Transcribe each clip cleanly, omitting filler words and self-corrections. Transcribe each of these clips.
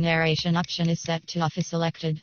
Narration option is set to off if selected.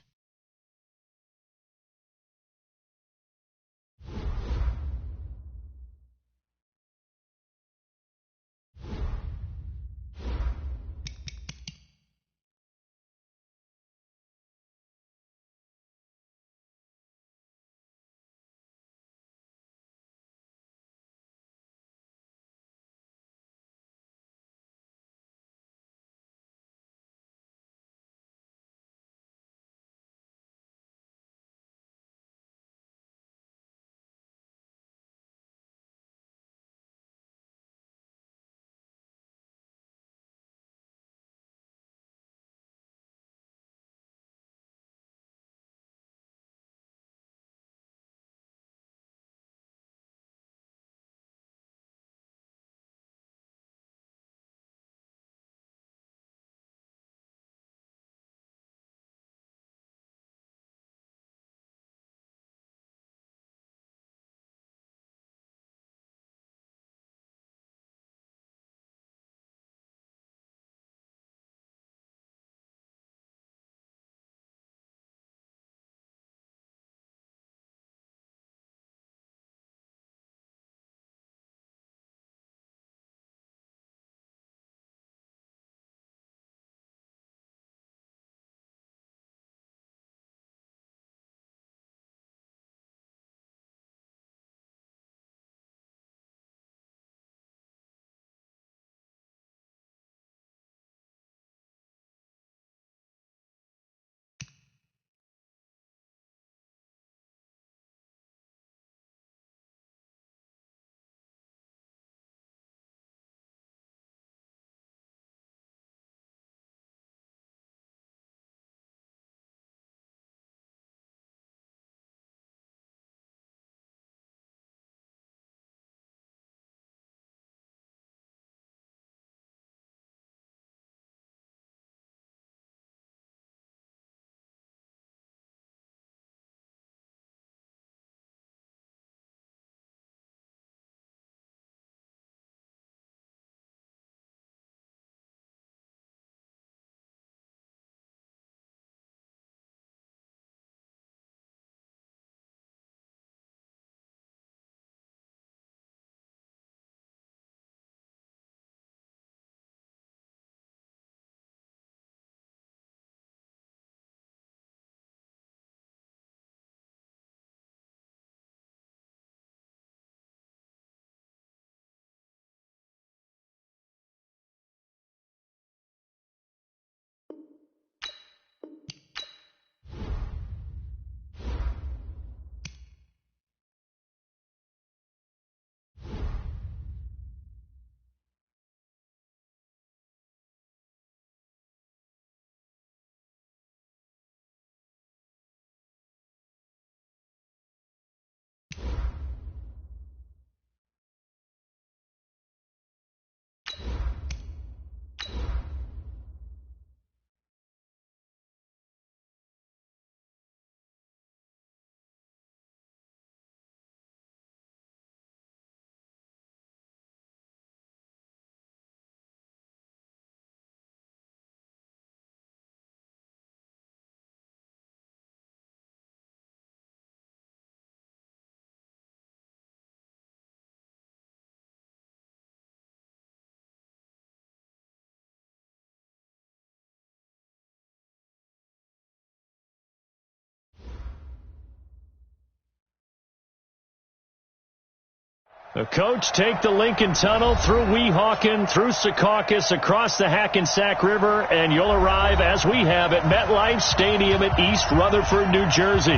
The coach take the Lincoln Tunnel through Weehawken, through Secaucus, across the Hackensack River, and you'll arrive, as we have, at MetLife Stadium at East Rutherford, New Jersey.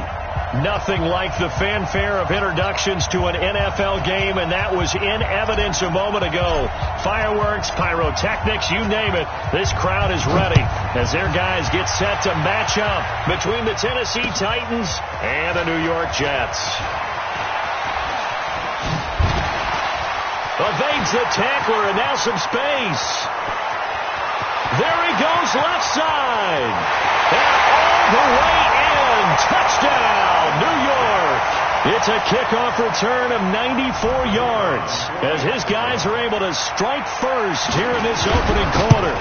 Nothing like the fanfare of introductions to an NFL game, and that was in evidence a moment ago. Fireworks, pyrotechnics, you name it. This crowd is ready as their guys get set to match up between the Tennessee Titans and the New York Jets. Evades the tackler, and now some space. There he goes, left side. And all the way in. Touchdown, New York. It's a kickoff return of 94 yards as his guys are able to strike first here in this opening quarter.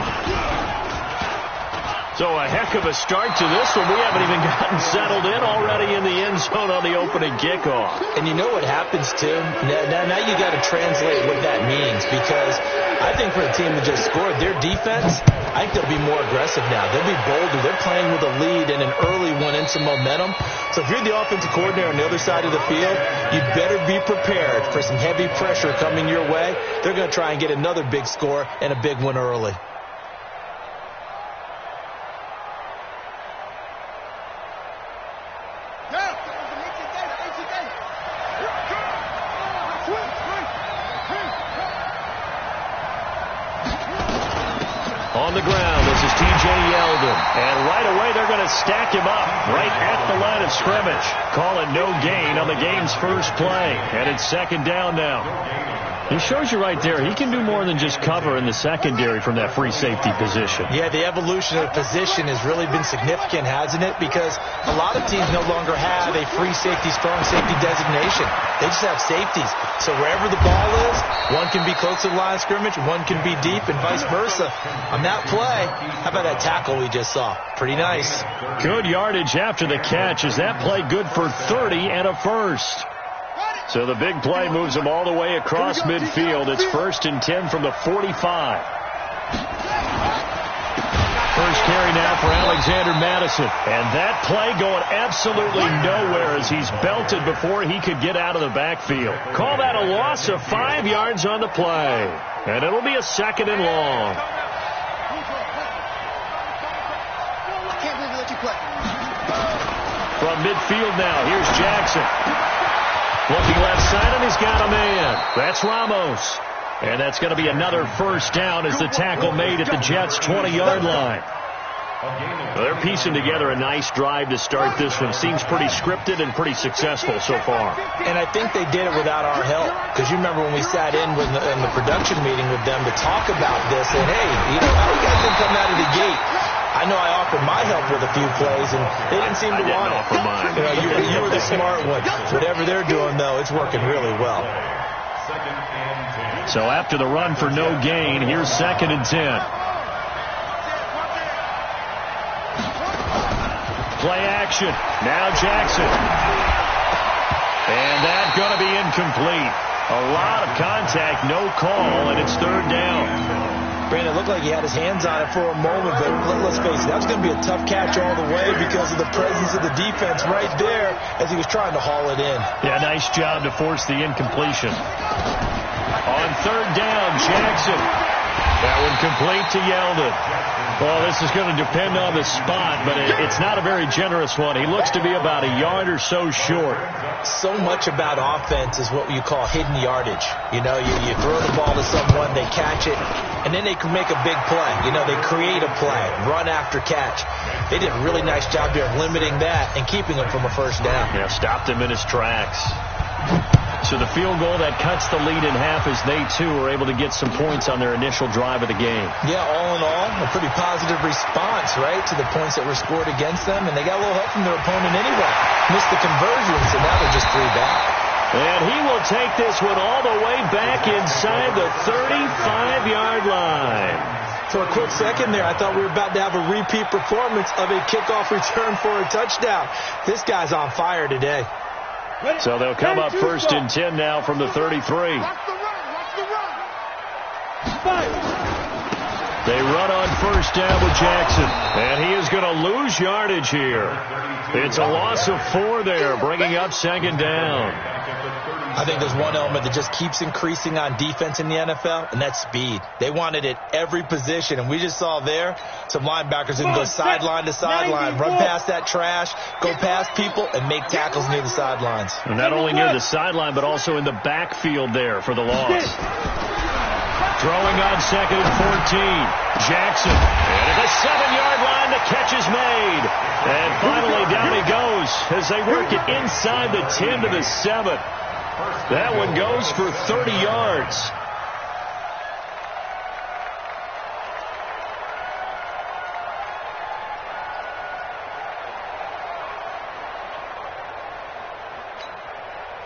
So a heck of a start to this one. We haven't even gotten settled in already in the end zone on the opening kickoff. And you know what happens, too? Now you got to translate what that means, because I think for a team that just scored, their defense, I think they'll be more aggressive now. They'll be bolder. They're playing with a lead and an early one and some momentum. So if you're the offensive coordinator on the other side of the field, you'd better be prepared for some heavy pressure coming your way. They're going to try and get another big score and a big one early. On the ground, this is T.J. Yeldon. And right away, they're going to stack him up right at the line of scrimmage. Call it no gain on the game's first play. And it's second down now. He shows you right there, he can do more than just cover in the secondary from that free safety position. Yeah, the evolution of the position has really been significant, hasn't it? Because a lot of teams no longer have a free safety, strong safety designation. They just have safeties. So wherever the ball is, one can be close to the line of scrimmage, one can be deep, and vice versa. On that play, how about that tackle we just saw? Pretty nice. Good yardage after the catch. Is that play good for 30 and a first? So the big play moves them all the way across midfield. It's 1st and 10 from the 45. First carry now for Alexander Madison. And that play going absolutely nowhere as he's belted before he could get out of the backfield. Call that a loss of 5 yards on the play. And it'll be a 2nd and long. From midfield now, here's Jackson. Looking left side, and he's got a man. That's Ramos. And that's going to be another first down as the tackle made at the Jets' 20-yard line. Well, they're piecing together a nice drive to start this one. Seems pretty scripted and pretty successful so far. And I think they did it without our help. Because you remember when we sat in the production meeting with them to talk about this, and hey, how you guys didn't come out of the gate? I know I offered my help with a few plays, and they didn't seem to want it. Offer mine. You were the smart one. Whatever they're doing, though, it's working really well. So after the run for no gain, here's 2nd and 10. Play action. Now Jackson. And that's going to be incomplete. A lot of contact, no call, and it's 3rd down. Brandon, it looked like he had his hands on it for a moment, but let's face it, that was going to be a tough catch all the way because of the presence of the defense right there as he was trying to haul it in. Yeah, nice job to force the incompletion. On 3rd down, Jackson. That one complete to Yeldon. Well, this is going to depend on the spot, but it's not a very generous one. He looks to be about a yard or so short. So much about offense is what you call hidden yardage. You throw the ball to someone, they catch it, and then they can make a big play. They create a play, run after catch. They did a really nice job there of limiting that and keeping him from a first down. Yeah, stopped him in his tracks. So the field goal that cuts the lead in half as they, too, were able to get some points on their initial drive of the game. Yeah, all in all, a pretty positive response, right, to the points that were scored against them. And they got a little help from their opponent anyway. Missed the conversion, so now they're just 3 back. And he will take this one all the way back inside the 35-yard line. For a quick second there, I thought we were about to have a repeat performance of a kickoff return for a touchdown. This guy's on fire today. So they'll come up 1st and 10 now from the 33. They run on 1st down with Jackson. And he is going to lose yardage here. It's a loss of 4 there, bringing up 2nd down. I think there's one element that just keeps increasing on defense in the NFL, and that's speed. They want it at every position, and we just saw there some linebackers can go sideline to sideline, run past that trash, go past people, and make tackles near the sidelines. And not only near the sideline, but also in the backfield there for the loss. Throwing on 2nd and 14. Jackson. And at the 7-yard line, the catch is made. And finally down he goes as they work it inside the 10 to the 7. That one goes for 30 yards.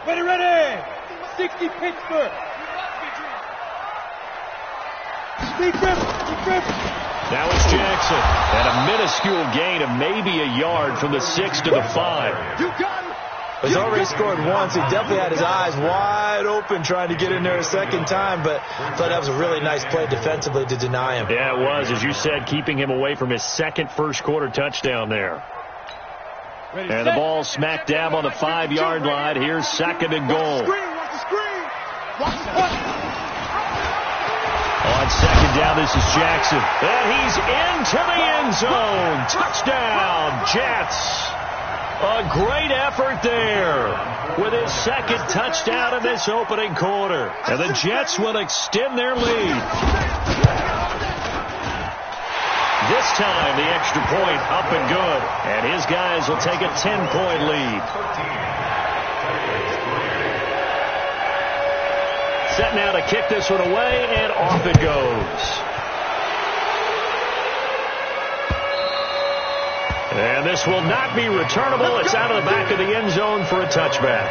Ready. 60 Pittsburgh. Deep grip. Now it's Jackson. And a minuscule gain of maybe a yard from the 6 to the 5. You got it. He's already scored once. He definitely had his eyes wide open trying to get in there a second time, but I thought that was a really nice play defensively to deny him. Yeah, it was, as you said, keeping him away from his second first-quarter touchdown there. And the ball smack dab on the 5-yard line. Here's second and goal. On second down, this is Jackson. And he's into the end zone. Touchdown, Jets. A great effort there with his second touchdown in this opening quarter. And the Jets will extend their lead. This time, the extra point up and good. And his guys will take a 10-point lead. Set now to kick this one away, and off it goes. And this will not be returnable. It's out of the back of the end zone for a touchback.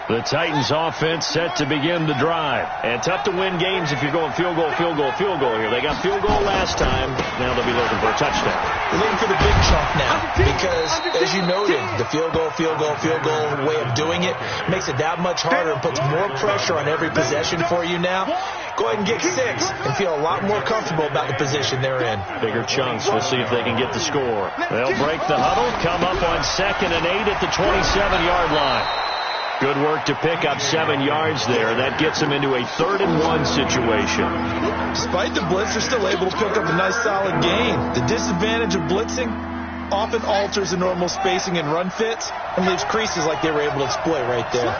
The Titans offense set to begin the drive. And tough to win games if you're going field goal, field goal, field goal here. They got field goal last time. Now they'll be looking for a touchdown. They're looking for the big chunk now because, as you noted, the field goal way of doing it makes it that much harder and puts more pressure on every possession for you now. Go ahead and get 6 and feel a lot more comfortable about the position they're in. Bigger chunks. We'll see if they can get the score. They'll break the huddle, come up on 2nd and 8 at the 27-yard line. Good work to pick up 7 yards there. That gets them into a 3rd and 1 situation. Despite the blitz, they're still able to pick up a nice solid gain. The disadvantage of blitzing often alters the normal spacing and run fits and leaves creases like they were able to exploit right there.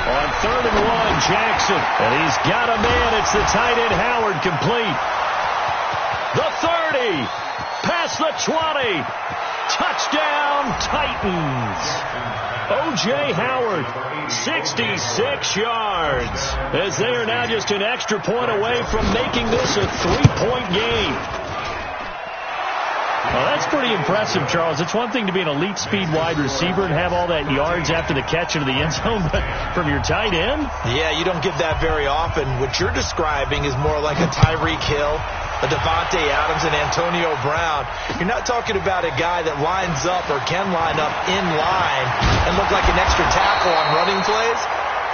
On 3rd and 1, Jackson. And he's got a man. It's the tight end Howard, complete. The 30. Past the 20. Touchdown, Titans. O.J. Howard, 66 yards, as they are now just an extra point away from making this a 3-point game. Well, that's pretty impressive, Charles. It's one thing to be an elite speed wide receiver and have all that yards after the catch into the end zone, but from your tight end? Yeah, you don't get that very often. What you're describing is more like a Tyreek Hill, a Devontae Adams, and Antonio Brown. You're not talking about a guy that lines up or can line up in line and look like an extra tackle on running plays.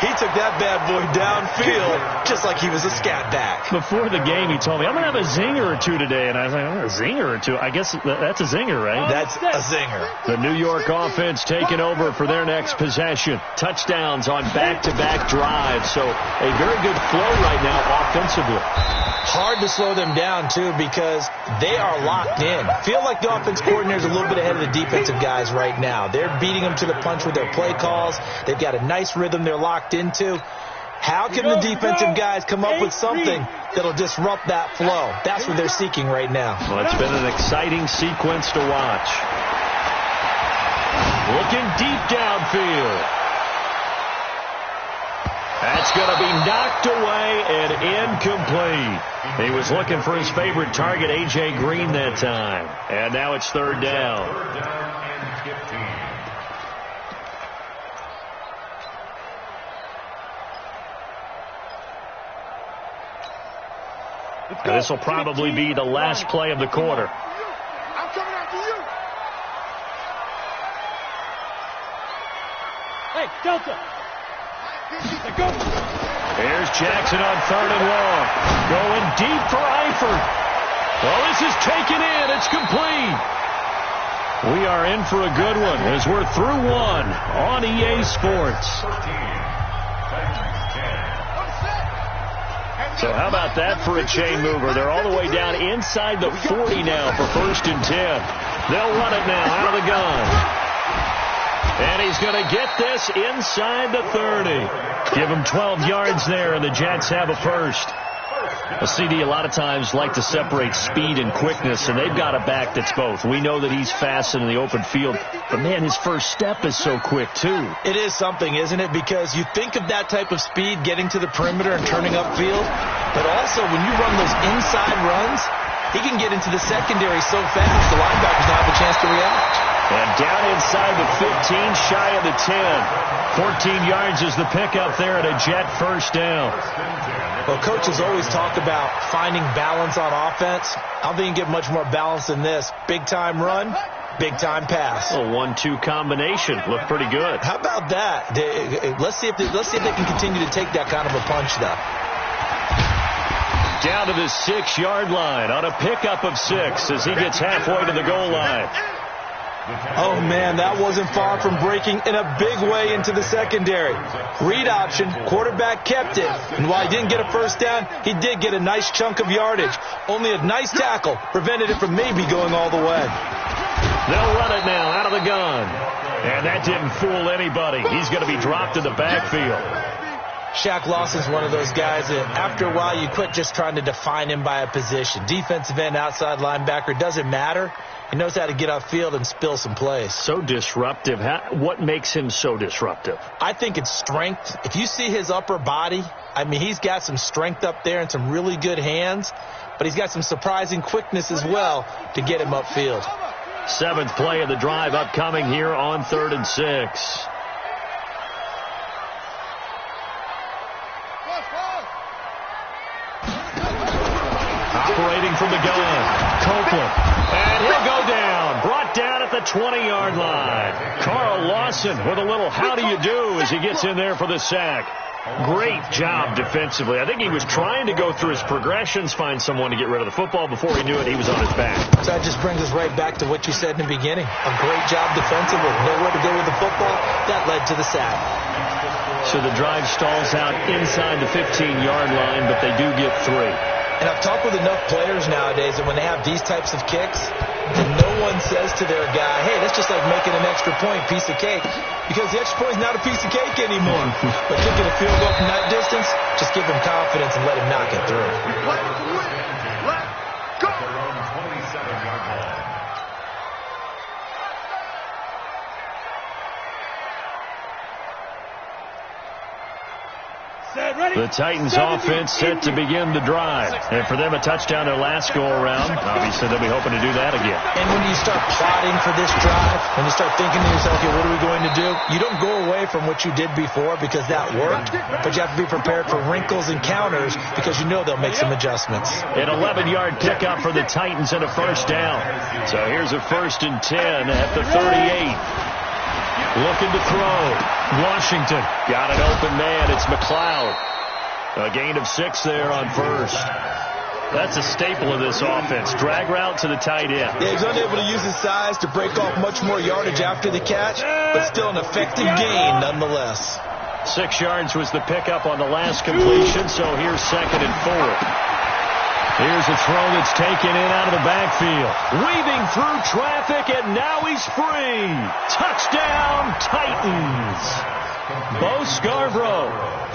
He took that bad boy downfield just like he was a scat back. Before the game, he told me, I'm going to have a zinger or two today. And I was like, a zinger or two? I guess that's a zinger, right? That's a zinger. The New York offense taking over for their next possession. Touchdowns on back-to-back drives. So a very good flow right now offensively. Hard to slow them down, too, because they are locked in. Feel like the offense coordinator is a little bit ahead of the defensive guys right now. They're beating them to the punch with their play calls. They've got a nice rhythm they're locked into. How can the defensive guys come up with something that'll disrupt that flow? That's what they're seeking right now. Well, it's been an exciting sequence to watch. Looking deep downfield. That's going to be knocked away and incomplete. He was looking for his favorite target, A.J. Green, that time. And now it's 3rd down. And this will probably be the last play of the quarter. I'm coming after you. Hey, Delta. Here's Jackson on 3rd and long. Going deep for Eifert. Well, this is taken in. It's complete. We are in for a good one as we're through one on EA Sports. So how about that for a chain mover? They're all the way down inside the 40 now for 1st and 10. They'll run it now out of the gun. And he's going to get this inside the 30. Give him 12 yards there, and the Jets have a first. A CD a lot of times like to separate speed and quickness, and they've got a back that's both. We know that he's fast in the open field, but, man, his first step is so quick, too. It is something, isn't it? Because you think of that type of speed getting to the perimeter and turning upfield, but also when you run those inside runs, he can get into the secondary so fast the linebackers don't have a chance to react. And down inside the 15, shy of the 10. 14 yards is the pickup there at a Jet first down. Well, coaches always talk about finding balance on offense. I don't think you can get much more balance than this. Big-time run, big-time pass. A 1-2 combination. Looked pretty good. How about that? Let's see if they can continue to take that kind of a punch, though. Down to the 6-yard line on a pickup of 6 as he gets halfway to the goal line. Oh, man, that wasn't far from breaking in a big way into the secondary. Read option, quarterback kept it, and while he didn't get a first down, he did get a nice chunk of yardage. Only a nice tackle prevented it from maybe going all the way. They'll run it now out of the gun. And that didn't fool anybody. He's going to be dropped in the backfield. Shaq Lawson's one of those guys that after a while you quit just trying to define him by a position. Defensive end, outside linebacker, doesn't matter. He knows how to get upfield and spill some plays. So disruptive. What makes him so disruptive? I think it's strength. If you see his upper body, I mean, he's got some strength up there and some really good hands, but he's got some surprising quickness as well to get him upfield. 7th play of the drive upcoming here on 3rd and 6. Operating from the gun, Copeland. And he'll go down. Brought down at the 20-yard line. Carl Lawson with a little how do you do as he gets in there for the sack. Great job defensively. I think he was trying to go through his progressions, find someone to get rid of the football. Before he knew it, he was on his back. So that just brings us right back to what you said in the beginning. A great job defensively. Nowhere to go with the football. That led to the sack. So the drive stalls out inside the 15-yard line, but they do get 3. And I've talked with enough players nowadays that when they have these types of kicks, and no one says to their guy, hey, that's just like making an extra point, piece of cake. Because the extra point is not a piece of cake anymore. But kicking a field goal from that distance, just give him confidence and let him knock it through. Let's go! The Titans offense set to begin the drive. And for them, a touchdown their last go-around. Obviously, they'll be hoping to do that again. And when you start plotting for this drive, when you start thinking to yourself, okay, what are we going to do? You don't go away from what you did before because that worked, but you have to be prepared for wrinkles and counters because you know they'll make some adjustments. An 11-yard pickup for the Titans and a first down. So here's a 1st and 10 at the 38. Looking to throw. Washington got an open man. It's McLeod. A gain of 6 there on first. That's a staple of this offense. Drag route to the tight end. Yeah, he's unable to use his size to break off much more yardage after the catch, but still an effective gain nonetheless. 6 yards was the pickup on the last completion, so here's 2nd and 4. Here's a throw that's taken in out of the backfield. Weaving through traffic, and now he's free. Touchdown, Titans. Bo Scarborough,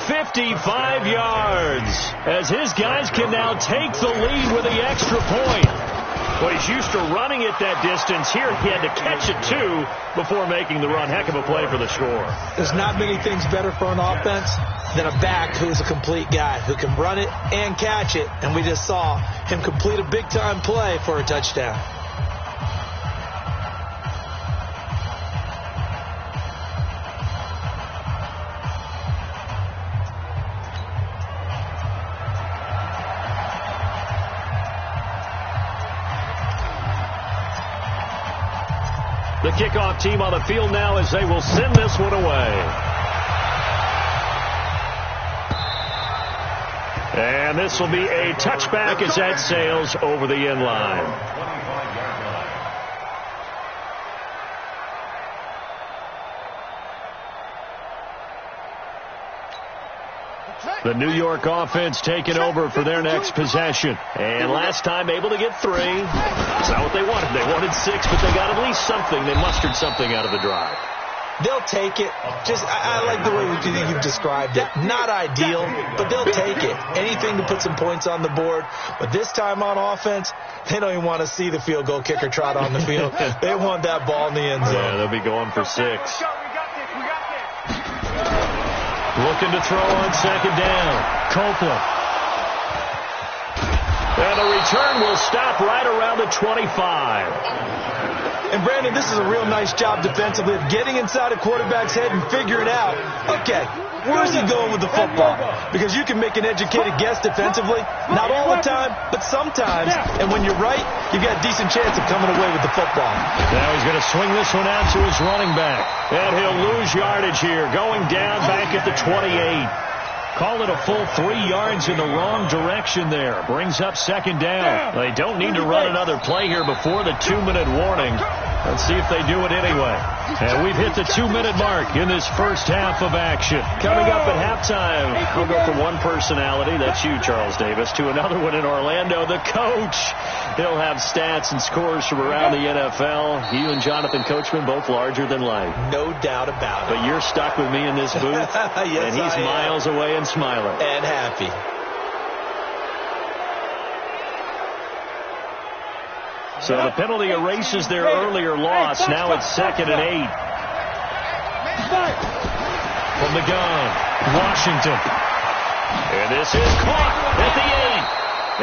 55 yards, as his guys can now take the lead with the extra point. Well, he's used to running it that distance. Here he had to catch it, too, before making the run. Heck of a play for the score. There's not many things better for an offense than a back who's a complete guy, who can run it and catch it. And we just saw him complete a big-time play for a touchdown. The kickoff team on the field now as they will send this one away. And this will be a touchback as that sails over the end line. The New York offense taking over for their next possession. And last time able to get 3. It's not what they wanted. They wanted 6, but they got at least something. They mustered something out of the drive. They'll take it. I like the way you've described it. Not ideal, but they'll take it. Anything to put some points on the board. But this time on offense, they don't even want to see the field goal kicker trot on the field. They want that ball in the end zone. Yeah, they'll be going for 6. Looking to throw on 2nd down. Copeland. And the return will stop right around the 25. And, Brandon, this is a real nice job defensively of getting inside a quarterback's head and figuring out, okay, where's he going with the football? Because you can make an educated guess defensively, not all the time, but sometimes. And when you're right, you've got a decent chance of coming away with the football. Now he's going to swing this one out to his running back. And he'll lose yardage here, going down back at the 28. Call it a full 3 yards in the wrong direction there. Brings up second down. They don't need to run another play here before the 2-minute warning. Let's see if they do it anyway. And we've hit the 2-minute mark in this first half of action. Coming up at halftime, we'll go from one personality, that's you, Charles Davis, to another one in Orlando, the coach. He'll have stats and scores from around the NFL. You and Jonathan Coachman, both larger than life. No doubt about it. But you're stuck with me in this booth, yes, and he's miles away and smiling. And happy. So the penalty erases their earlier loss. Now it's 2nd and 8. From the gun, Washington. And this is caught at the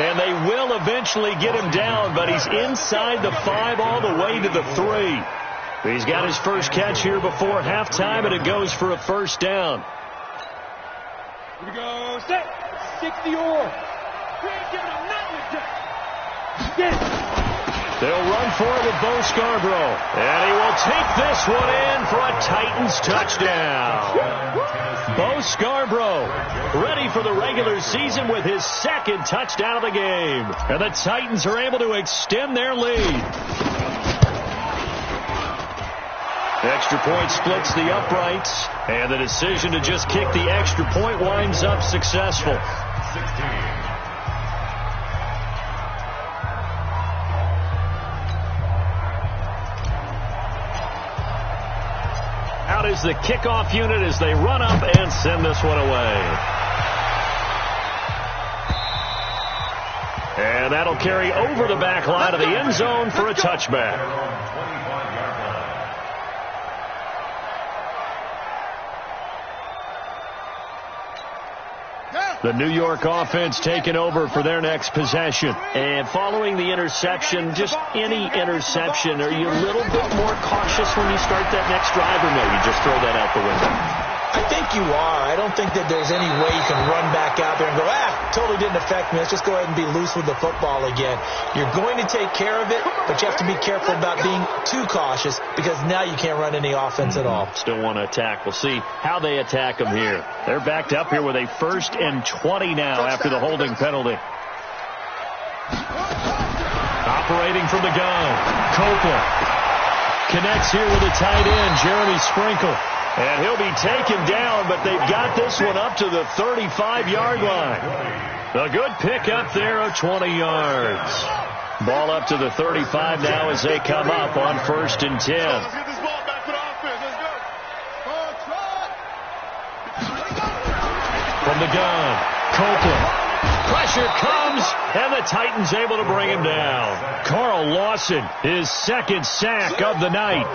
8. And they will eventually get him down, but he's inside the 5 all the way to the 3. He's got his first catch here before halftime, and it goes for a first down. Here we go. Set. 60 or. We ain't giving him nothing to get it. They'll run for it with Bo Scarborough. And he will take this one in for a Titans touchdown. Bo Scarborough ready for the regular season with his 2nd touchdown of the game. And the Titans are able to extend their lead. Extra point splits the uprights. And the decision to just kick the extra point winds up successful. Out is the kickoff unit as they run up and send this one away. And that'll carry over the back line of the end zone for a touchback. The New York offense taking over for their next possession. And following the interception, just any interception, are you a little bit more cautious when you start that next drive, or no, you just throw that out the window? I think you are. I don't think that there's any way you can run back out there and go, totally didn't affect me. Let's just go ahead and be loose with the football again. You're going to take care of it, but you have to be careful about being too cautious because now you can't run any offense at all. Still want to attack. We'll see how they attack them here. They're backed up here with a 1st and 20 now after the holding penalty. Operating from the gun, Copeland connects here with a tight end, Jeremy Sprinkle. And he'll be taken down, but they've got this one up to the 35-yard line. A good pickup there of 20 yards. Ball up to the 35 now as they come up on 1st and 10. Let's get this ball back to the offense. Let's go. From the gun, Copeland. Pressure comes, and the Titans able to bring him down. Carl Lawson, his 2nd sack of the night.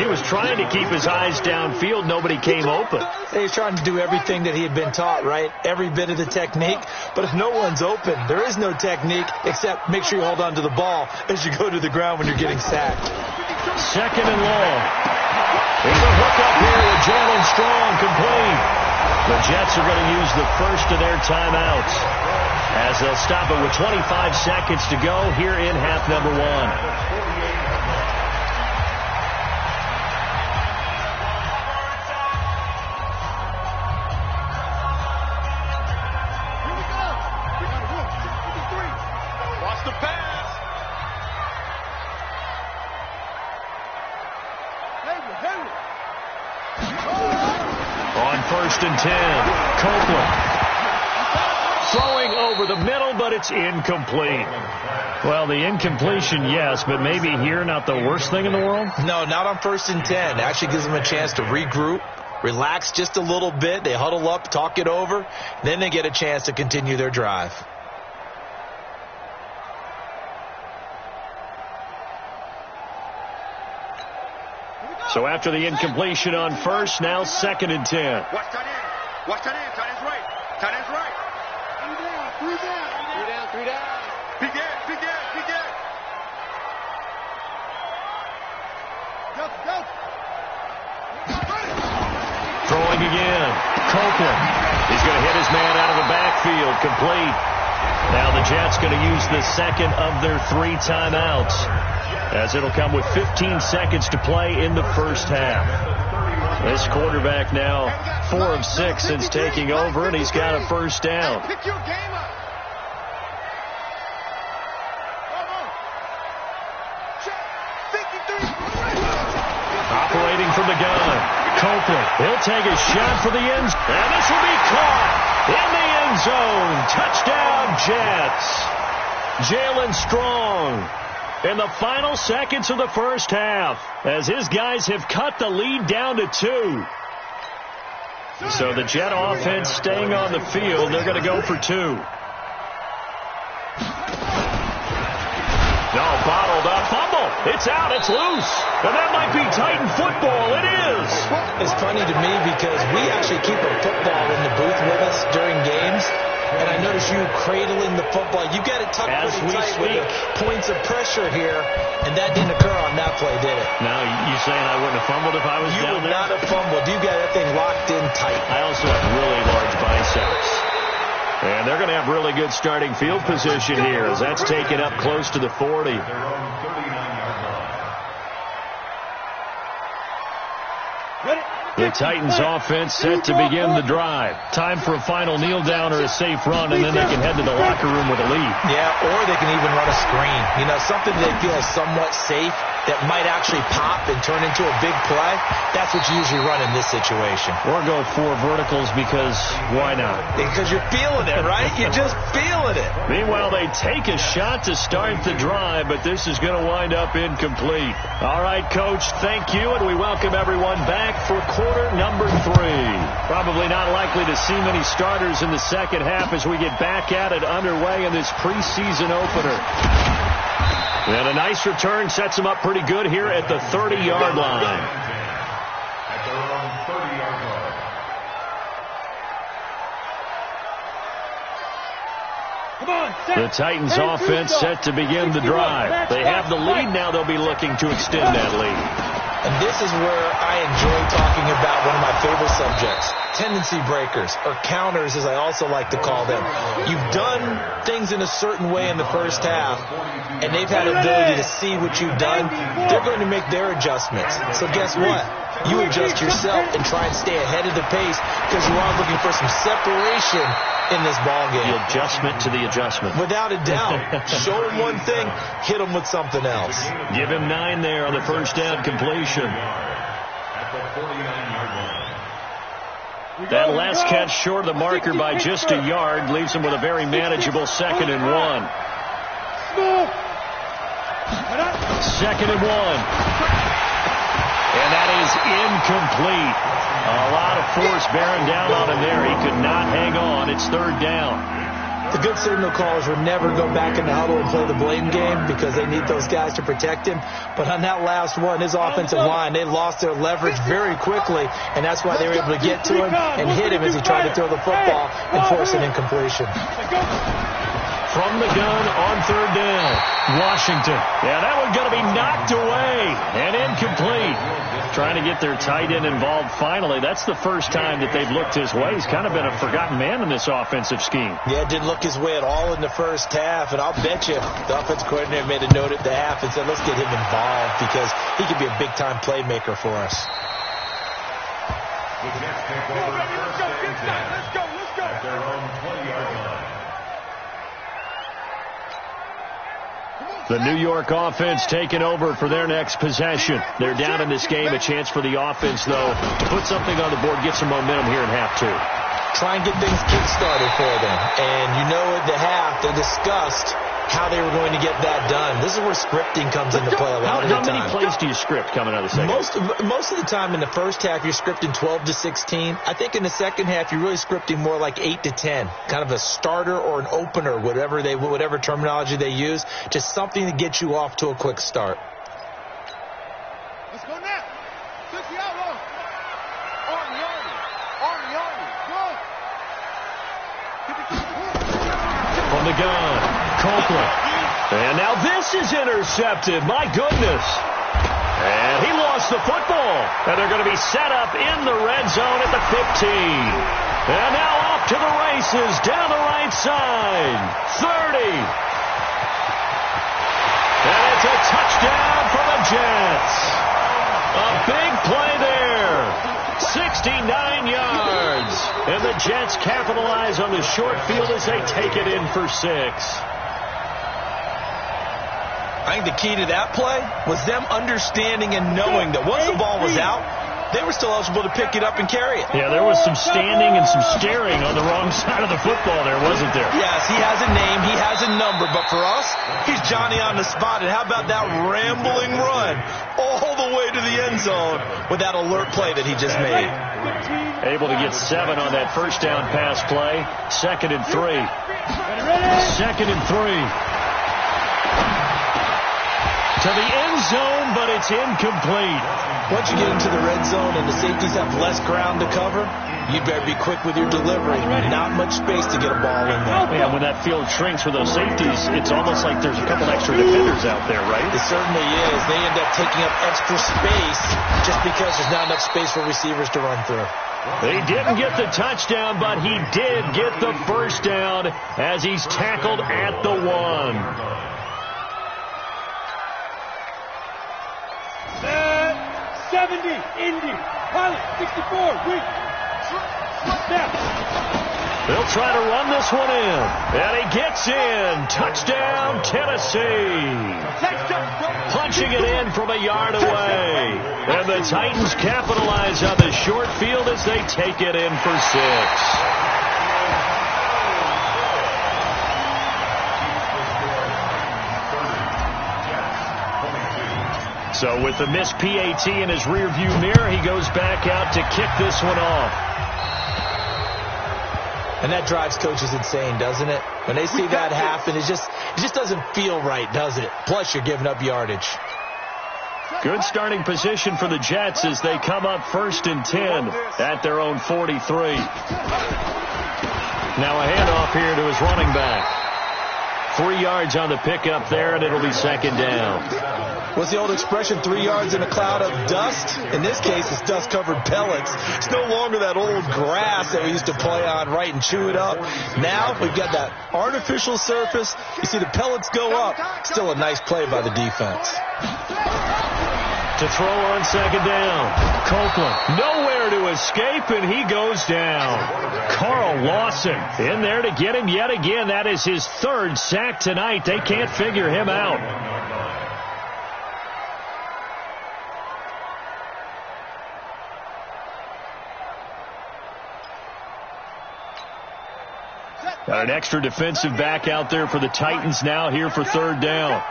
He was trying to keep his eyes downfield. Nobody came open. He's trying to do everything that he had been taught, right? Every bit of the technique. But if no one's open, there is no technique except make sure you hold on to the ball as you go to the ground when you're getting sacked. 2nd and long. There's a hook up here with Jalen Strong complete. The Jets are going to use the first of their timeouts as they'll stop it with 25 seconds to go here in half number 1. On 1st and 10, Copeland throwing over the middle, but it's incomplete. Well, the incompletion, yes, but maybe here not the worst thing in the world? No, not on 1st and 10. Actually gives them a chance to regroup, relax just a little bit. They huddle up, talk it over, then they get a chance to continue their drive. So after the incompletion on 1st, now 2nd and 10. Watch tight end. Watch tight end. Tight end's right. Tight end's right. 3 down. 3 down. 3 down. 3 down. Big Ed. Big Ed. Big Ed. Throwing again. Copeland. He's going to hit his man out of the backfield. Complete. Now the Jets going to use the second of their 3 timeouts, as it'll come with 15 seconds to play in the first half. This quarterback now 4 of 6 since taking over, and he's got a first down. Operating from the gun. Copeland, he'll take a shot for the end, and this will be caught in the end zone. Touchdown, Jets. Jalen Strong in the final seconds of the first half, as his guys have cut the lead down to 2. So the Jet offense staying on the field. They're going to go for 2. No, bottled up. Fumble. It's out. It's loose. And that might be Titan football. It is. It's funny to me because we actually keep a football in the booth with us during games. And I notice you cradling the football. You got it tucked pretty tight with the points of pressure here. And that didn't occur on that play, did it? No, you saying I wouldn't have fumbled if I was down there? You would not have fumbled. You got that thing locked in tight. I also have really large biceps. And they're going to have really good starting field position here, as that's taken up close to the 40. The Titans offense set to begin the drive. Time for a final kneel down or a safe run, and then they can head to the locker room with a lead. Yeah, or they can even run a screen. You know, something they feel is somewhat safe that might actually pop and turn into a big play. That's what you usually run in this situation. Or go 4 verticals, because why not? Because you're feeling it, right? You're just feeling it. Meanwhile, they take a shot to start the drive, but this is going to wind up incomplete. All right, Coach, thank you, and we welcome everyone back for quarter number 3. Probably not likely to see many starters in the second half as we get back at it underway in this preseason opener. And a nice return sets them up pretty good here at the 30-yard line. At their own 30-yard line. Come on, the Titans offense set to begin the drive. They have the lead now. They'll be looking to extend that lead. And this is where I enjoy talking about one of my favorite subjects, tendency breakers, or counters as I also like to call them. You've done things in a certain way in the first half, and they've had the ability to see what you've done. They're going to make their adjustments. So guess what? You adjust yourself and try and stay ahead of the pace, because you are looking for some separation in this ball game. The adjustment to the adjustment. Without a doubt. Show him one thing, hit him with something else. Give him 9 there on the first down completion. At the 49-yard line. That last catch short of the marker by just a yard leaves him with a very manageable 2nd and 1. 2nd and 1. And that is incomplete. A lot of force bearing down on him there. He could not hang on. It's 3rd down. The good signal callers would never go back in the huddle and play the blame game because they need those guys to protect him. But on that last one, his offensive line, they lost their leverage very quickly, and that's why they were able to get to him and hit him as he tried to throw the football and force an incompletion. From the gun on 3rd down, Washington. Yeah, that one's going to be knocked away and incomplete. Trying to get their tight end involved finally. That's the first time that they've looked his way. He's kind of been a forgotten man in this offensive scheme. Yeah, didn't look his way at all in the first half, and I'll bet you the offensive coordinator made a note at the half and said, let's get him involved because he could be a big-time playmaker for us. The Jets take over first and 10 at their own 20-yard line. The New York offense taking over for their next possession. They're down in this game. A chance for the offense, though, to put something on the board, get some momentum here in half 2. Try and get things kick-started for them. And you know at the half, they discussed how they were going to get that done. This is where scripting comes into play a lot of the time. How many plays do you script coming out of the second? Most of the time in the first half, you're scripting 12 to 16. I think in the second half, you're really scripting more like 8 to 10. Kind of a starter or an opener, whatever terminology they use. Just something to get you off to a quick start. Let's go now. Took you out long. Army. Go. From the gun, Copeland. And now this is intercepted. My goodness. And he lost the football. And they're going to be set up in the red zone at the 15. And now off to the races down the right side. 30. And it's a touchdown for the Jets. A big play there. 69 yards. And the Jets capitalize on the short field as they take it in for 6. I think the key to that play was them understanding and knowing that once the ball was out, they were still eligible to pick it up and carry it. Yeah, there was some standing and some staring on the wrong side of the football there, wasn't there? Yes, he has a name, he has a number, but for us, he's Johnny on the spot. And how about that rambling run all the way to the end zone with that alert play that he just made? Able to get 7 on that first down pass play. 2nd and 3. 2nd and 3. To the end zone, but it's incomplete. Once you get into the red zone and the safeties have less ground to cover, you better be quick with your delivery. Not much space to get a ball in there. Yeah, when that field shrinks for those safeties, it's almost like there's a couple extra defenders out there, right? It certainly is. They end up taking up extra space just because there's not enough space for receivers to run through. He didn't get the touchdown, but he did get the first down as he's tackled at the 1. 70, Indy, pilot, 64, weak. Snap. They'll try to run this one in. And he gets in. Touchdown, Tennessee. Punching it in from a yard away. And the Titans capitalize on the short field as they take it in for 6. So with the missed PAT in his rearview mirror, he goes back out to kick this one off. And that drives coaches insane, doesn't it? When they see that happen, it just doesn't feel right, does it? Plus, you're giving up yardage. Good starting position for the Jets as they come up 1st and 10 at their own 43. Now a handoff here to his running back. 3 yards on the pickup there, and it'll be 2nd down. What's the old expression, 3 yards in a cloud of dust? In this case, it's dust-covered pellets. It's no longer that old grass that we used to play on, right, and chew it up. Now we've got that artificial surface. You see the pellets go up. Still a nice play by the defense. To throw on 2nd down. Copeland nowhere to escape, and he goes down. Carl Lawson in there to get him yet again. That is his 3rd sack tonight. They can't figure him out. Got an extra defensive back out there for the Titans now here for 3rd down.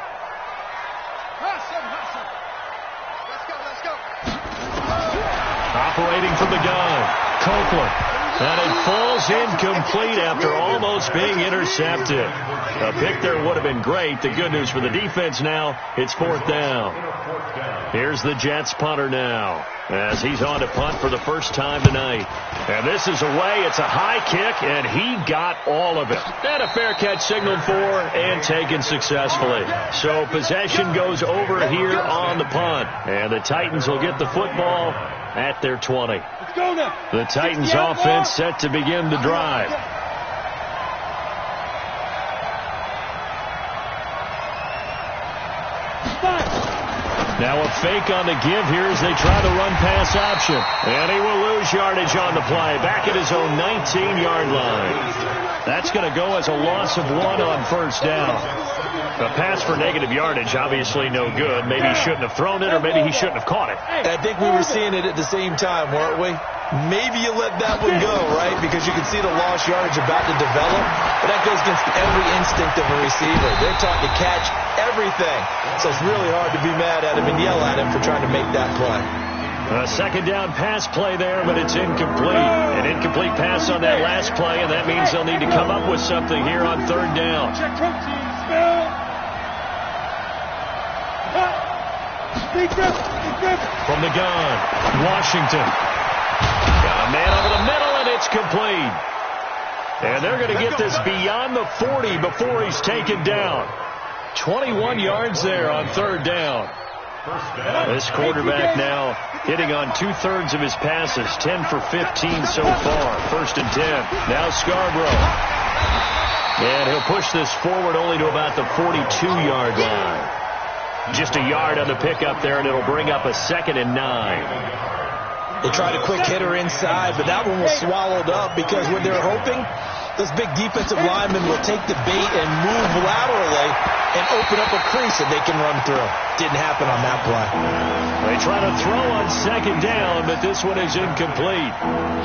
Operating from the gun, Copeland. And it falls incomplete after almost being intercepted. A pick there would have been great. The good news for the defense now, it's 4th down. Here's the Jets punter now as he's on to punt for the first time tonight. And this is away. It's a high kick, and he got all of it. And a fair catch signaled for and taken successfully. So possession goes over here on the punt. And the Titans will get the football at their 20. Let's go now. The Titans offense set to begin the drive. Now a fake on the give here as they try to run pass option. And he will lose yardage on the play. Back at his own 19-yard line. That's going to go as a loss of 1 on 1st down. A pass for negative yardage, obviously no good. Maybe he shouldn't have thrown it, or maybe he shouldn't have caught it. I think we were seeing it at the same time, weren't we? Maybe you let that one go, right? Because you can see the lost yardage about to develop. But that goes against every instinct of a receiver. They're taught to catch everything. So it's really hard to be mad at him and yell at him for trying to make that play. A 2nd down pass play there, but it's incomplete. An incomplete pass on that last play, and that means they'll need to come up with something here on 3rd down. From the gun, Washington. Got a man over the middle, and it's complete. And they're going to get this beyond the 40 before he's taken down. 21 yards there on 3rd down. This quarterback now hitting on 2/3 of his passes, 10 for 15 so far. 1st and 10. Now Scarborough. And he'll push this forward only to about the 42-yard line. Just a yard on the pickup there, and it'll bring up a 2nd and 9. They tried a quick hitter inside, but that one was swallowed up because what they're hoping, those big defensive linemen will take the bait and move laterally and open up a crease that they can run through. Didn't happen on that play. They try to throw on 2nd down, but this one is incomplete.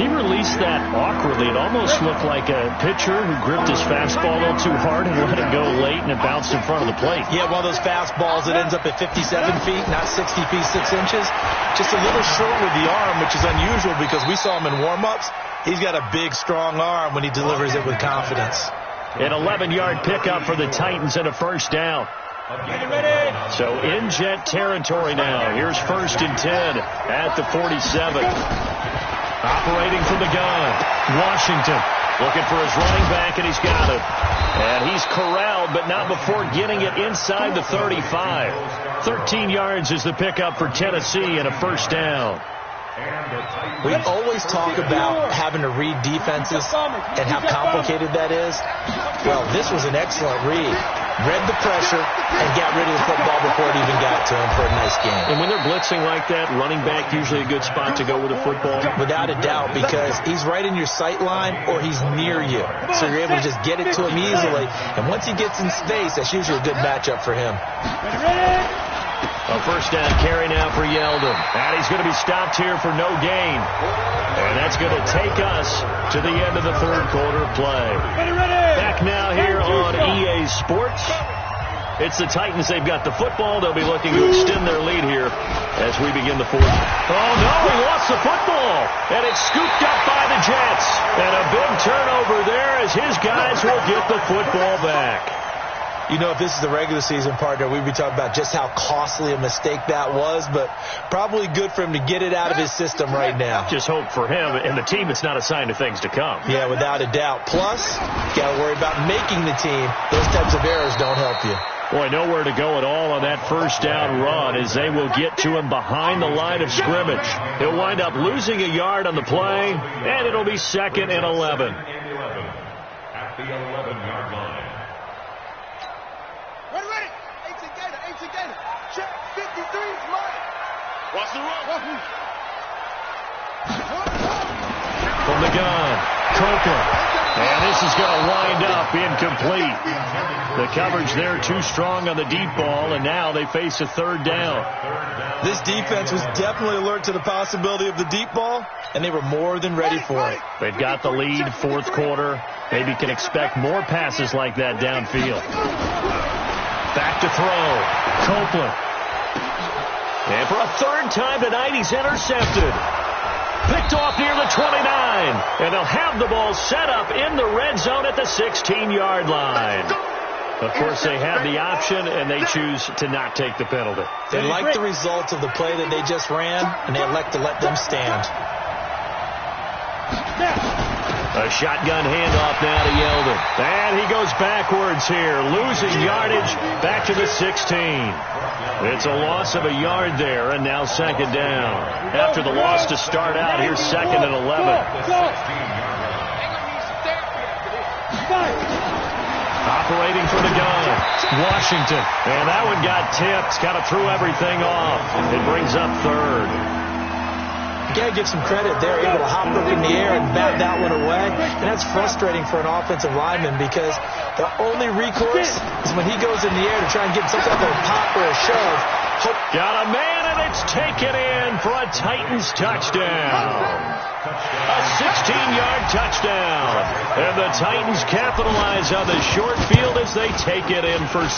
He released that awkwardly. It almost looked like a pitcher who gripped his fastball a little too hard and let it go late, and it bounced in front of the plate. Yeah, one of those fastballs that ends up at 57 feet, not 60 feet, 6 inches. Just a little short with the arm, which is unusual because we saw him in warm-ups. He's got a big, strong arm when he delivers it with confidence. An 11-yard pickup for the Titans and a 1st down. So in Jet territory now. Here's 1st and 10 at the 47. Operating from the gun, Washington looking for his running back, and he's got it. And he's corralled, but not before getting it inside the 35. 13 yards is the pickup for Tennessee and a 1st down. We always talk about having to read defenses and how complicated that is. Well, this was an excellent read. Read the pressure and got rid of the football before it even got to him for a nice game. And when they're blitzing like that, running back usually a good spot to go with the football. Without a doubt, because he's right in your sight line or he's near you. So you're able to just get it to him easily. And once he gets in space, that's usually a good matchup for him. A 1st down carry now for Yeldon. And he's going to be stopped here for no gain. And that's going to take us to the end of the 3rd quarter play. Back now here on EA Sports. It's the Titans. They've got the football. They'll be looking to extend their lead here as we begin the 4th. Oh, no, he lost the football. And it's scooped up by the Jets. And a big turnover there as his guys will get the football back. You know, if this is the regular season, partner, we'd be talking about just how costly a mistake that was, but probably good for him to get it out of his system right now. Just hope for him and the team it's not a sign of things to come. Yeah, without a doubt. Plus, got to worry about making the team. Those types of errors don't help you. Boy, nowhere to go at all on that 1st down run as they will get to him behind the line of scrimmage. He'll wind up losing a yard on the play, and it'll be 2nd and 11. At the 11-yard line. Check 53 is mine. Watch the run. From the gun, Copeland. And this is going to wind up incomplete. The coverage there too strong on the deep ball, and now they face a 3rd down. This defense was definitely alert to the possibility of the deep ball, and they were more than ready for it. They've got the lead, 4th quarter. Maybe can expect more passes like that downfield. Back to throw. Copeland. And for a 3rd time tonight, he's intercepted. Picked off near the 29. And they'll have the ball set up in the red zone at the 16-yard line. Of course, they have the option, and they choose to not take the penalty. They like the results of the play that they just ran, and they elect to let them stand. A shotgun handoff now to Yeldon. And he goes backwards here, losing yardage back to the 16. It's a loss of a yard there, and now 2nd down. After the loss to start out, here's 2nd and 11. Operating from the gun, Washington. And that one got tipped, kind of threw everything off. It brings up 3rd. You got to give some credit. They're able to hop up in the air and bat that one away. And that's frustrating for an offensive lineman because the only recourse is when he goes in the air to try and get some type of a pop or a shove. Got a man, and it's taken in for a Titans touchdown. A 16-yard touchdown. And the Titans capitalize on the short field as they take it in for 6.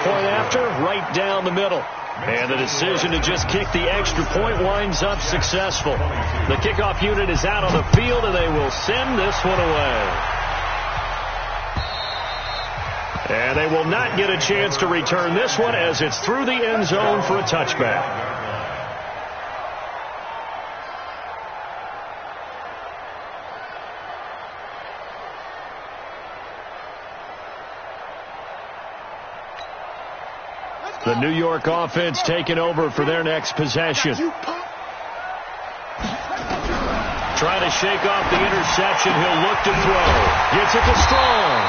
Point after, right down the middle. And the decision to just kick the extra point winds up successful. The kickoff unit is out on the field, and they will send this one away. And they will not get a chance to return this one as it's through the end zone for a touchback. Let's The New York offense taking over for their next possession. Trying to shake off the interception. He'll look to throw. Gets it to Strong.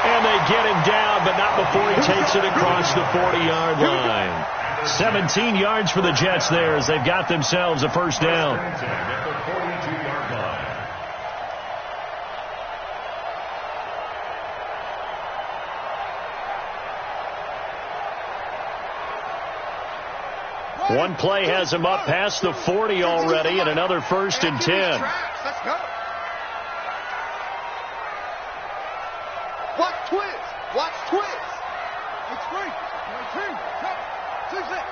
And they get him down, but not before he takes it across the 40-yard line. 17 yards for the Jets there as they've got themselves a first down. One play has him up past the 40 already, and another 1st and 10. Let's go. Watch twist. Watch twist. It's free. 19, 7, 6, 8.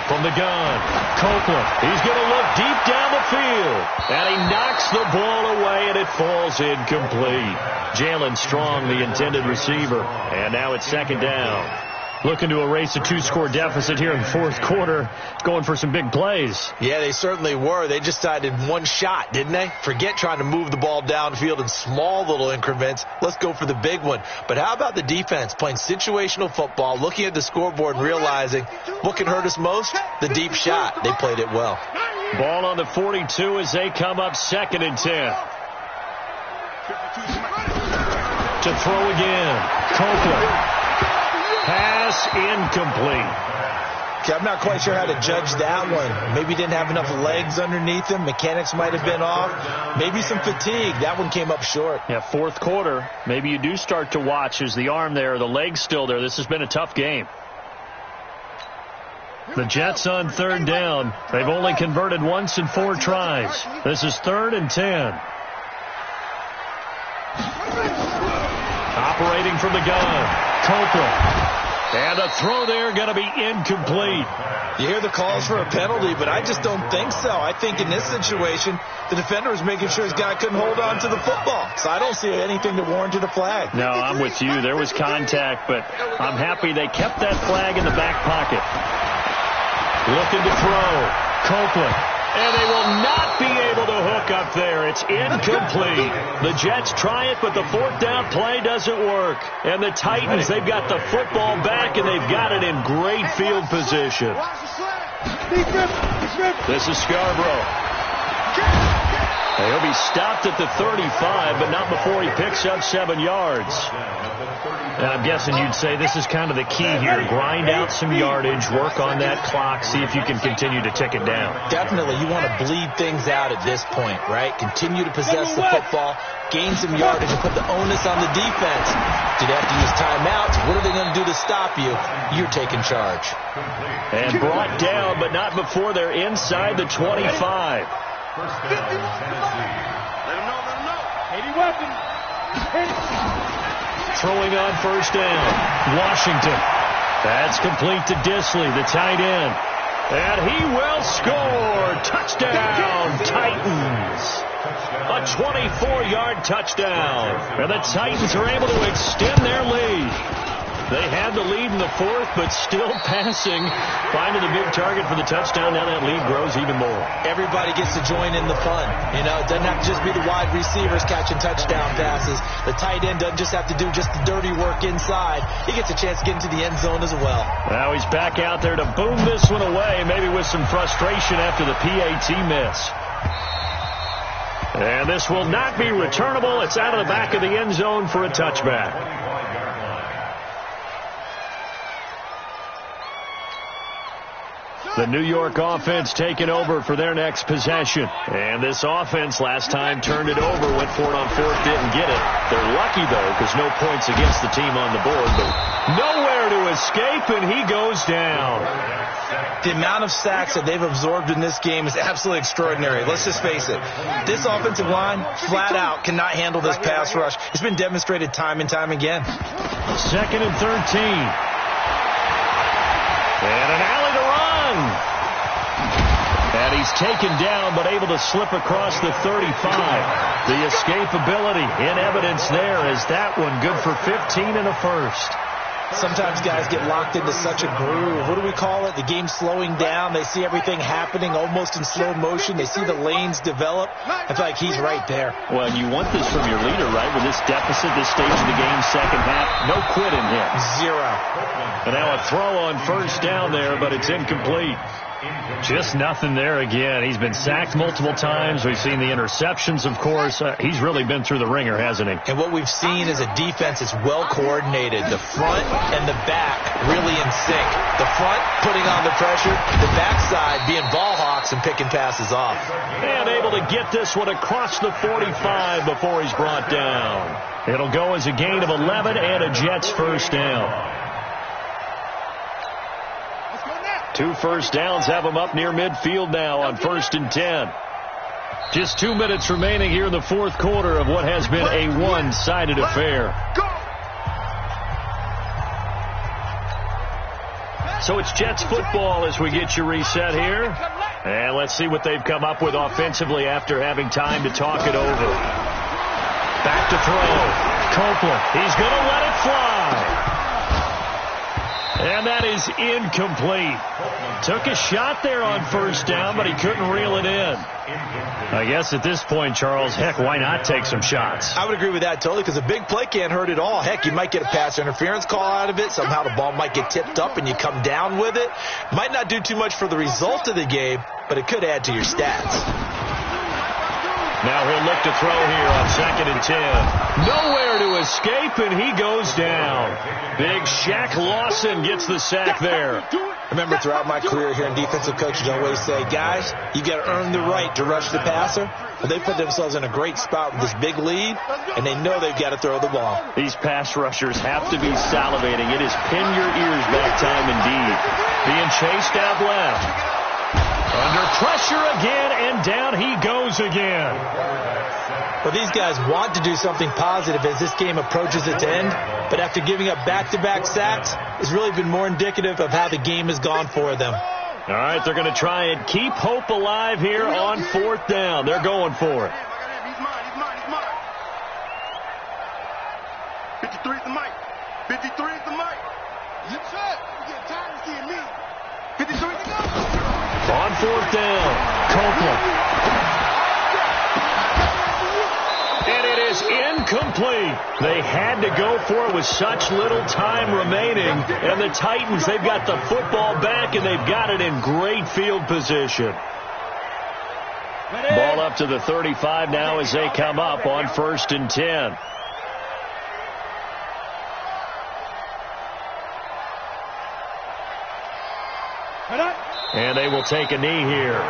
From the gun, Copeland. He's going to look deep down the field. And he knocks the ball away, and it falls incomplete. Jalen Strong, the intended receiver. And now it's 2nd down. Looking to erase a 2-score deficit here in the 4th quarter. Going for some big plays. Yeah, they certainly were. They just decided one shot, didn't they? Forget trying to move the ball downfield in small little increments. Let's go for the big one. But how about the defense playing situational football, looking at the scoreboard and realizing what can hurt us most? The deep shot. They played it well. Ball on the 42 as they come up 2nd and 10. To throw again. Copeland. Pass incomplete. Okay, I'm not quite sure how to judge that one. Maybe didn't have enough legs underneath him. Mechanics might have been off. Maybe some fatigue. That one came up short. Yeah, 4th quarter. Maybe you do start to watch. Is the arm there, the leg's still there? This has been a tough game. The Jets on 3rd down. They've only converted once in 4 tries. This is 3rd and 10. Operating from the gun. Copeland. And a throw there going to be incomplete. You hear the calls for a penalty, but I just don't think so. I think in this situation, the defender was making sure his guy couldn't hold on to the football. So I don't see anything to warrant a flag. No, I'm with you. There was contact, but I'm happy they kept that flag in the back pocket. Looking to throw. Copeland. And they will not be able to hook up there. It's incomplete. The Jets try it, but the 4th down play doesn't work. And the Titans, they've got the football back, and they've got it in great field position. This is Scarborough. He'll be stopped at the 35, but not before he picks up 7 yards. And I'm guessing you'd say this is kind of the key here. Grind out some yardage, work on that clock, see if you can continue to tick it down. Definitely. You want to bleed things out at this point, right? Continue to possess the football, gain some yardage, and put the onus on the defense. Do they have to use timeouts? What are they going to do to stop you? You're taking charge. And brought down, but not before they're inside the 25. Let him know. 80 weapons. Throwing on 1st down. Washington. That's complete to Disley, the tight end. And he will score. Touchdown, Titans. A 24-yard touchdown. And the Titans are able to extend their lead. They had the lead in the 4th, but still passing. Finding the big target for the touchdown. Now that lead grows even more. Everybody gets to join in the fun. You know, it doesn't have to just be the wide receivers catching touchdown passes. The tight end doesn't just have to do just the dirty work inside. He gets a chance to get into the end zone as well. Now he's back out there to boom this one away, maybe with some frustration after the PAT miss. And this will not be returnable. It's out of the back of the end zone for a touchback. The New York offense taking over for their next possession. And this offense last time turned it over, went for it on 4th, didn't get it. They're lucky, though, because no points against the team on the board. But nowhere to escape, and he goes down. The amount of sacks that they've absorbed in this game is absolutely extraordinary. Let's just face it. This offensive line, flat out, cannot handle this pass rush. It's been demonstrated time and time again. 2nd and 13. And an alley to run. And he's taken down, but able to slip across the 35. The escapability in evidence there as that one good for 15 and a 1st. Sometimes guys get locked into such a groove. What do we call it? The game's slowing down. They see everything happening almost in slow motion. They see the lanes develop. I feel like he's right there. Well, and you want this from your leader, right? With this deficit, this stage of the game, second half, no quitting him. Zero. And now a throw on first down there, but it's incomplete. Just nothing there again. He's been sacked multiple times. We've seen the interceptions, of course. He's really been through the ringer, hasn't he? And what we've seen is a defense that's well coordinated. The front and the back really in sync. The front putting on the pressure. The backside being ball hawks and picking passes off. And able to get this one across the 45 before he's brought down. It'll go as a gain of 11 and a Jets first down. 2 first downs have them up near midfield now on 1st and 10. Just 2 minutes remaining here in the fourth quarter of what has been a one-sided affair. So it's Jets football as we get you reset here. And let's see what they've come up with offensively after having time to talk it over. Back to throw. Copeland. He's going to let it fly. And that is incomplete. Took a shot there on first down, but he couldn't reel it in. I guess at this point, Charles, heck, why not take some shots? I would agree with that totally, because a big play can't hurt at all. Heck, you might get a pass interference call out of it. Somehow the ball might get tipped up and you come down with it. Might not do too much for the result of the game, but it could add to your stats. Now he'll look to throw here on 2nd and 10. Nowhere to escape, and he goes down. Big Shaq Lawson gets the sack there. I remember throughout my career here in defensive coaches always say, guys, you got to earn the right to rush the passer. Well, they put themselves in a great spot with this big lead, and they know they've got to throw the ball. These pass rushers have to be salivating. It is pin your ears back time indeed. Being chased out left. Under pressure again, and down he goes again. Well, these guys want to do something positive as this game approaches its end, but after giving up back-to-back sacks, it's really been more indicative of how the game has gone for them. All right, they're going to try and keep hope alive here on 4th down. They're going for it. He's mine. 53 is the mic. 53 is the mic. You said you get tired of seeing me. 53 is the mic. On 4th down, Copeland. And it is incomplete. They had to go for it with such little time remaining. And the Titans, they've got the football back, and they've got it in great field position. Ball up to the 35 now as they come up on 1st and 10. And they will take a knee here.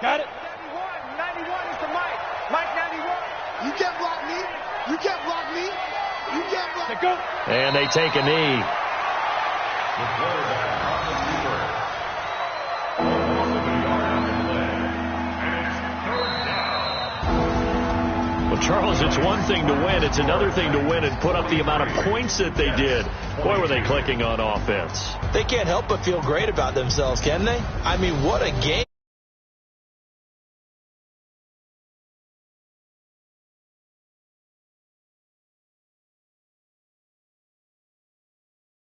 Got it. 91 is the mic. Mike 91. You can't block me. You can't block me. You can't block me. Go. And they take a knee. Well, Charles, it's one thing to win. It's another thing to win and put up the amount of points that they did. Boy, were they clicking on offense. They can't help but feel great about themselves, can they? I mean, what a game.